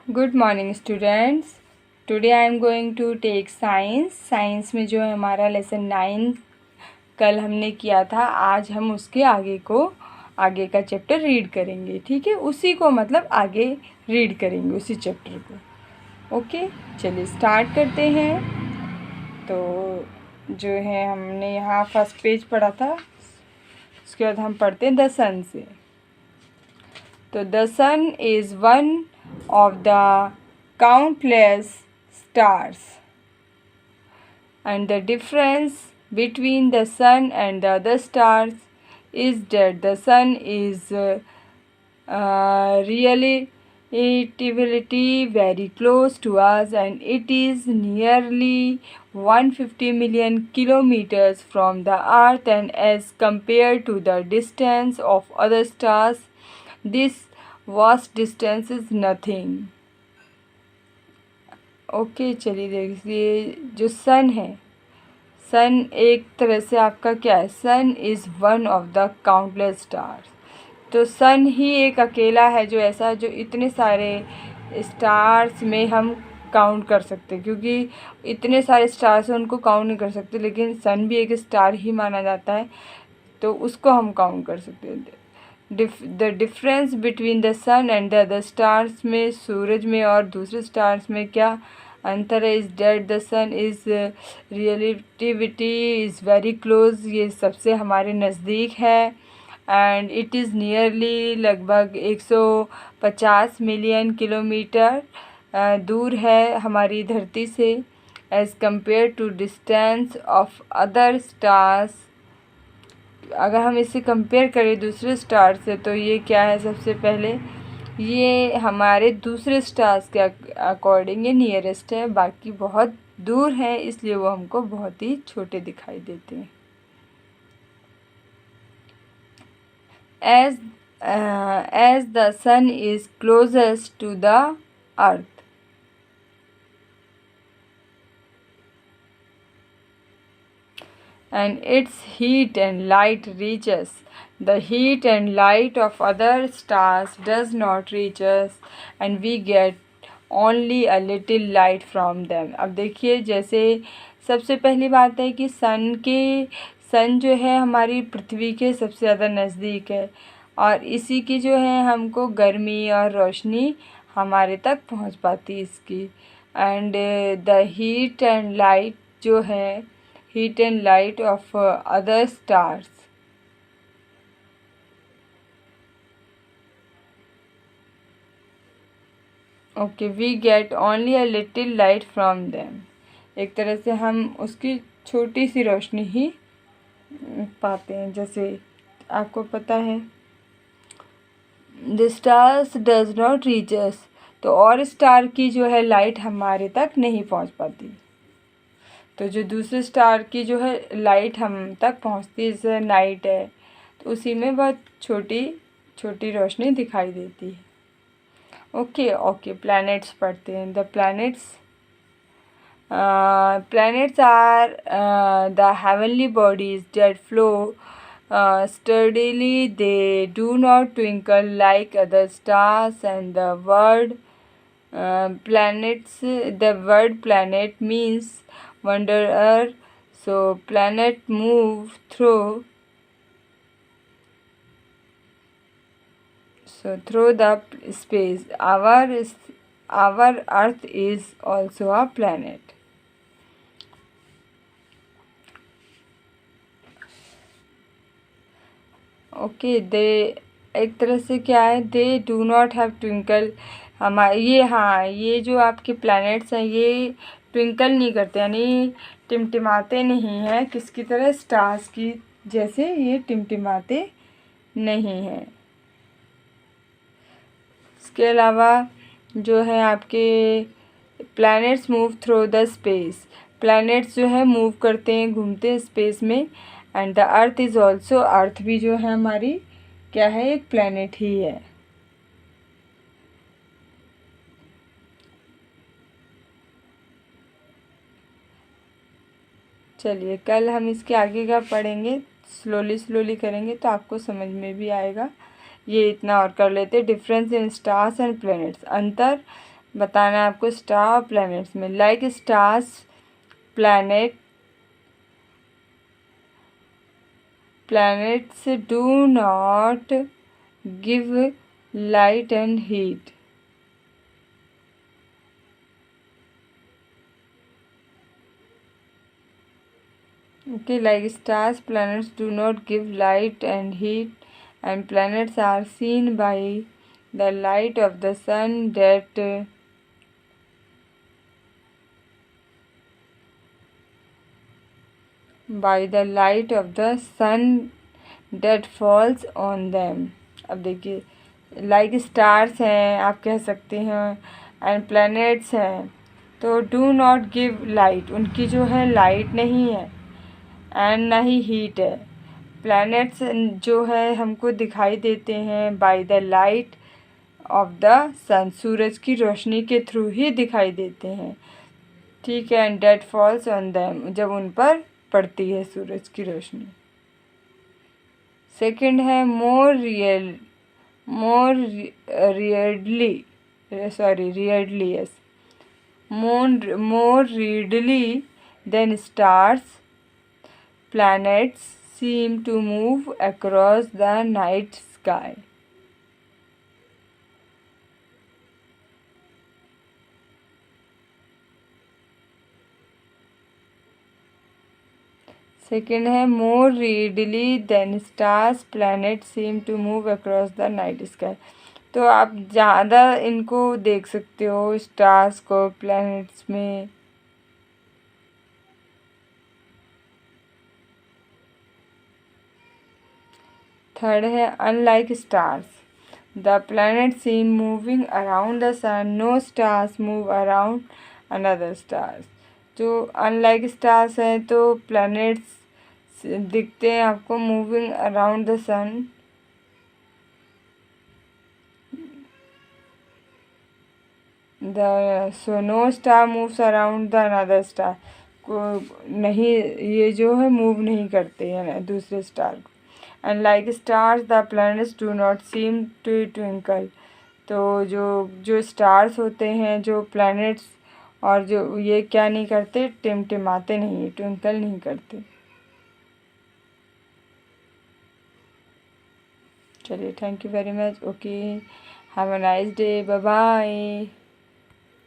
Good morning students. Today I am going to take science में जो है हमारा लेसन 9 कल हमने किया था, आज हम उसके आगे का चैप्टर रीड करेंगे। ठीक है, उसी को मतलब आगे रीड करेंगे उसी चैप्टर को। ओके, चलिए स्टार्ट करते हैं। तो जो है हमने यहाँ फर्स्ट पेज पढ़ा था, उसके बाद हम पढ़ते हैं द सन से। तो the sun is one of the countless stars, and the difference between the sun and the other stars is that the sun is relatively very close to us, and it is nearly 150 million kilometers from the earth, and as compared to the distance of other stars, this vast distance is nothing. Okay, चलिए देखिए जो सन है, सन एक तरह से आपका क्या है, sun is one of the countless stars. तो सन ही एक अकेला है जो ऐसा जो इतने सारे स्टार्स में हम काउंट कर सकते हैं, क्योंकि इतने सारे स्टार्स हैं उनको काउंट नहीं कर सकते, लेकिन सन भी एक स्टार ही माना जाता है, तो उसको हम काउंट कर सकते हैं। The difference between the sun and the other stars में, सूरज में और दूसरे स्टार्स में क्या अंतर है, is that the sun is relativity is very close, ये सबसे हमारे नज़दीक है, एंड इट इज़ नियरली लगभग 150 मिलियन किलोमीटर दूर है हमारी धरती से, as compare to distance of other stars. अगर हम इसे कंपेयर करें दूसरे स्टार से तो ये क्या है, सबसे पहले ये हमारे दूसरे स्टार्स के अकॉर्डिंग ये नियरेस्ट है, बाकी बहुत दूर है, इसलिए वो हमको बहुत ही छोटे दिखाई देते हैं। As the sun is closest to the earth, and its heat and light reaches. The heat and light of other stars does not reach us, and we get only a little light from them. अब देखिए, जैसे सबसे पहली बात है कि सन जो है हमारी पृथ्वी के सबसे ज़्यादा नज़दीक है, और इसी की जो है हमको गर्मी और रोशनी हमारे तक पहुंच पाती है इसकी। And the heat and light जो है, heat and light of other stars. Okay, we get only a little light from them. एक तरह से हम उसकी छोटी सी रोशनी ही पाते हैं। जैसे आपको पता है the stars does not reach us, तो और स्टार की जो है लाइट हमारे तक नहीं पहुंच पाती, तो जो दूसरे स्टार की जो है लाइट हम तक पहुंचती है, जैसे नाइट है, तो उसी में बहुत छोटी छोटी रोशनी दिखाई देती है। ओके, प्लैनेट्स पढ़ते हैं। The planets are the heavenly bodies that flow steadily, they do not twinkle like other stars, and the word planet means wanderer, so planet move through the space. Our earth is also a planet. Okay, they एक तरह से क्या है, they do not have twinkle, ये जो आपके planets हैं ये ट्विंकल नहीं करते, यानी टिमटिमाते नहीं हैं, किसकी तरह, स्टार्स की जैसे ये टिमटिमाते नहीं हैं। इसके अलावा जो है आपके planets move through the space, planets जो है मूव करते हैं, घूमते हैं स्पेस में, and the earth is also, earth भी जो है हमारी क्या है, एक प्लैनेट ही है। चलिए कल हम इसके आगे का पढ़ेंगे, स्लोली करेंगे तो आपको समझ में भी आएगा। ये इतना और कर लेते। Difference in stars and planets, अंतर बताना है आपको स्टार और प्लैनेट्स में। Like stars planets do not give light and heat. Okay, like stars, planets do not give light and heat, and planets are seen by the light of the sun that falls on them. अब देखिए, like stars हैं आप कह सकते हैं, and planets हैं, तो do not give light, उनकी जो है लाइट नहीं है, एंड ना ही हीट है। प्लैनेट्स जो है हमको दिखाई देते हैं by the light of the sun, सूरज की रोशनी के थ्रू ही दिखाई देते हैं, ठीक है। And that falls on them, जब उन पर पड़ती है सूरज की रोशनी। सेकंड है more readily than stars, planets seem to move across the night sky. Second है more readily than stars, planets seem to move across the night sky. तो आप ज़्यादा इनको देख सकते हो स्टार्स को प्लैनेट्स में। थर्ड है unlike stars, the planet seem moving around the sun, no stars move around another stars. जो अनलाइक स्टार्स हैं तो प्लैनेट्स दिखते हैं आपको moving around the sun, so no star moves around the another star, को नहीं, ये जो है मूव नहीं करते हैं दूसरे स्टार को। And like stars the planets do not seem to twinkle, तो जो स्टार्स होते हैं, जो प्लैनेट्स और जो ये क्या नहीं करते, टिमटिमाते नहीं, ट्विंकल नहीं करते। चलिए, thank you very much. Okay, have a nice day, bye bye.